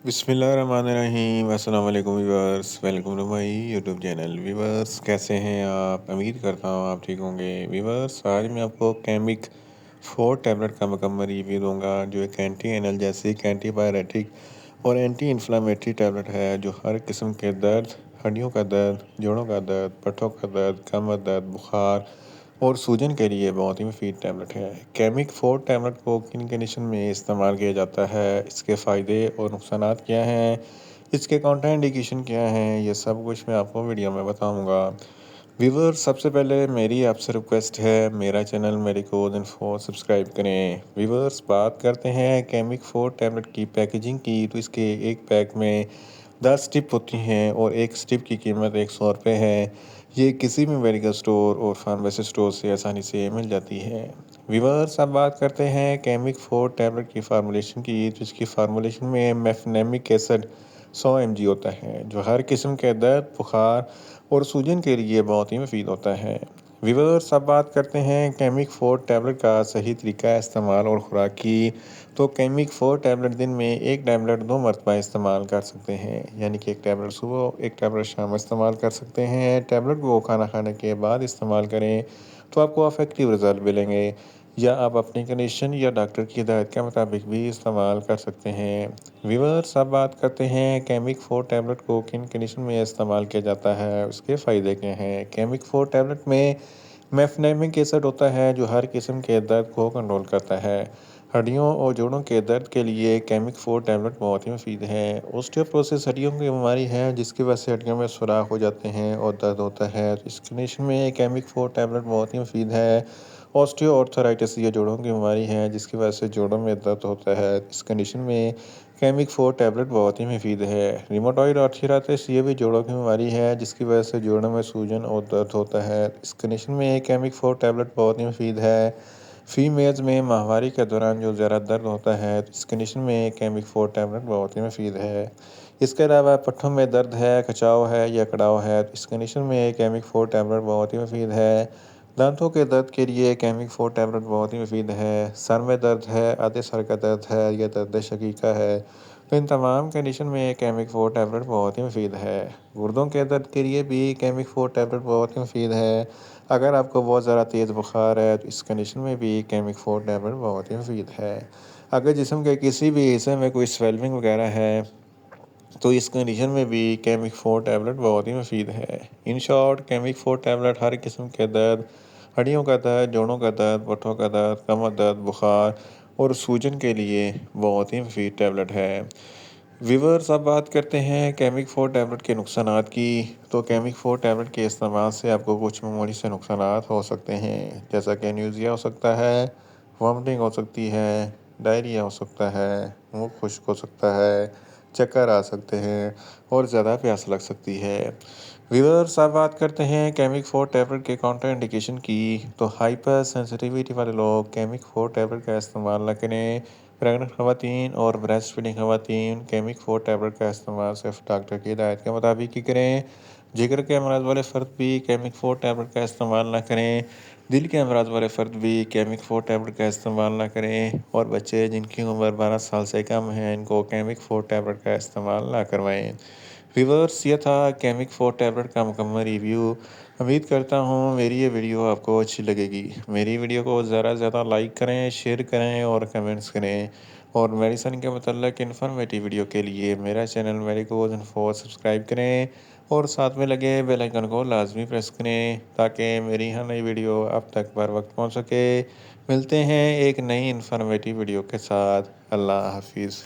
बिस्मिल्लाहिर्रहमानिर्रहीम। अस्सलाम वालेकुम viewers, welcome to my YouTube channel. Viewers, कैसे हैं आप? उम्मीद करता हूँ आप ठीक होंगे। व्यूअर्स, आज मैं आपको कैमिक 4 टैबलेट का मुकम्मल रिव्यू दूंगा, जो एक एंटी एनल्जेसिक, एंटीबायोटिक और एंटी इन्फ्लामेटरी टैबलेट है, जो हर किस्म के दर्द, हड्डियों का दर्द, जोड़ों का दर्द, पट्टों का दर्द, कमर दर्द, बुखार और सूजन के लिए बहुत ही मुफीद टैबलेट है। कैमिक 4 टैबलेट को किन कंडीशन में इस्तेमाल किया जाता है, इसके फ़ायदे और नुकसानात क्या हैं, इसके काउंटर इंडिकेशन क्या हैं, ये सब कुछ मैं आपको वीडियो में बताऊंगा। व्यूअर, सबसे पहले मेरी आपसे रिक्वेस्ट है, मेरा चैनल मेडिकोज इन्फो सब्सक्राइब करें। व्यूअर्स, बात करते हैं कैमिक 4 टैबलेट की पैकेजिंग की, तो इसके एक पैक में 10 स्ट्रिप होती हैं और एक स्ट्रिप की कीमत 100 रुपये है। ये किसी भी मेडिकल स्टोर और फार्मेसी स्टोर से आसानी से मिल जाती है। व्यूअर्स, अब बात करते हैं कैमिक 4 टैबलेट की फार्मूलेशन की, तो इसकी फार्मूलेशन में मेफनेमिक एसिड 100 mg होता है, जो हर किस्म के दर्द, बुखार और सूजन के लिए बहुत ही मुफीद होता है। व्यूअर्स, अब बात करते हैं कैमिक 4 टैबलेट का सही तरीका इस्तेमाल और खुराक की। तो कैमिक 4 टैबलेट दिन में एक टैबलेट 2 मरतबा इस्तेमाल कर सकते हैं, यानी कि एक टैबलेट सुबह, एक टैबलेट शाम इस्तेमाल कर सकते हैं। टैबलेट को खाना खाने के बाद इस्तेमाल करें तो आपको अफेक्टिव रिजल्ट मिलेंगे, या आप अपनी कंडीशन या डॉक्टर की हिदायत के मुताबिक भी इस्तेमाल कर सकते हैं। व्यूअर्स, अब बात करते हैं कैमिक 4 टैबलेट को किन कंडीशन में इस्तेमाल किया जाता है, उसके फ़ायदे क्या हैं। कैमिक 4 टैबलेट में मेफनेमिक एसिड होता है, जो हर किस्म के दर्द को कंट्रोल करता है। हड्डियों और जोड़ों के दर्द के लिए कैमिक 4 टैबलेट बहुत ही मुफीद है। ऑस्टियोपोरोसिस हड्डियों की बीमारी है, जिसकी वजह से हड्डियों में सुराख हो जाते हैं और दर्द होता है, तो इस कंडीशन में कैमिक 4 टैबलेट बहुत ही मुफीद है। ऑस्टियोआर्थराइटिस ये जोड़ों की बीमारी है, जिसकी वजह से जोड़ों में दर्द होता है, इस कंडीशन में कैमिक 4 टैबलेट बहुत ही मुफीद है। रिमोटॉइड आर्थराइटिस ये भी जोड़ों की बीमारी है, जिसकी वजह से जोड़ों में सूजन और दर्द होता है, इस कंडीशन में कैमिक 4 टैबलेट बहुत ही मुफीद है। फीमेल्स में माहवारी के दौरान जो ज़्यादा दर्द होता है, तो इस कंडीशन में कैमिक 4 टैबलेट बहुत ही मुफीद है। इसके अलावा पट्ठों में दर्द है, खिंचाव है या कड़ाव है, तो इस कंडीशन में कैमिक 4 टैबलेट बहुत ही मुफीद है। दांतों के दर्द के लिए कैमिक 4 टैबलेट बहुत ही मुफीद है। सर में दर्द है, आधे सर का दर्द है या दर्द शकीका है, तो इन तमाम कंडीशन में कैमिक 4 टैबलेट बहुत ही मुफीद है। गुर्दों के दर्द के लिए भी कैमिक 4 टैबलेट बहुत ही मुफीद है। अगर आपको बहुत ज़्यादा तेज़ बुखार है, तो इस कंडीशन में भी कैमिक 4 टैबलेट बहुत ही मुफीद है। अगर जिस्म के किसी भी हिस्से में कोई स्वेलिंग वगैरह है, तो इस कंडीशन में भी कैमिक 4 टैबलेट बहुत ही मुफीद है। इन शॉर्ट, कैमिक 4 टैबलेट हर किस्म के दर्द, हड्डियों का दर्द, जोड़ों का दर्द, पट्ठों का दर्द, कमर दर्द, बुखार और सूजन के लिए बहुत ही मुफीद टैबलेट है। व्यूअर्स, अब बात करते हैं कैमिक 4 टैबलेट के नुकसानात की। तो कैमिक 4 टैबलेट के इस्तेमाल से आपको कुछ मामूली से नुकसानात हो सकते हैं, जैसा कि एनीमिया हो सकता है, वॉमिटिंग हो सकती है, डायरिया हो सकता है, मुंह खुश्क हो सकता है, चक्कर आ सकते हैं और ज़्यादा प्यास लग सकती है। व्यूअर्स, अब बात करते हैं कैमिक 4 टैबलेट के काउंटर इंडिकेशन की। तो हाइपर सेंसिटिविटी वाले लोग कैमिक 4 टैबलेट का इस्तेमाल न करें। प्रेग्नेंट खवातीन और ब्रेस्ट फीडिंग खवातीन कैमिक 4 टैबलेट का इस्तेमाल सिर्फ डॉक्टर की हिदायत के मुताबिक ही करें। जिगर के अमराज वाले फ़र्द भी कैमिक 4 टैबलेट का इस्तेमाल ना करें। दिल के अमराज वाले फ़र्द भी कैमिक 4 टैबलेट का इस्तेमाल ना करें, और बच्चे जिनकी उम्र 12 साल से कम है, इनको कैमिक 4 टैबलेट का इस्तेमाल ना करवाएं। व्यूअर्स, ये था कैमिक 4 टैबलेट का मुकम्मल रिव्यू। उम्मीद करता हूँ मेरी ये वीडियो आपको अच्छी लगेगी। मेरी वीडियो को ज़्यादा से ज़्यादा लाइक करें, शेयर करें और कमेंट्स करें। और मेडिसिन के मतलब इन्फॉर्मेटिव वीडियो के लिए मेरा चैनल मेडिकोज इन्फो सब्सक्राइब करें और साथ में लगे बेल आइकन को लाजमी प्रेस करें, ताकि मेरी हर नई वीडियो आप तक बर वक्त पहुँच सके। मिलते हैं एक नई इन्फॉर्मेटिव वीडियो के साथ। अल्लाह हाफिज़।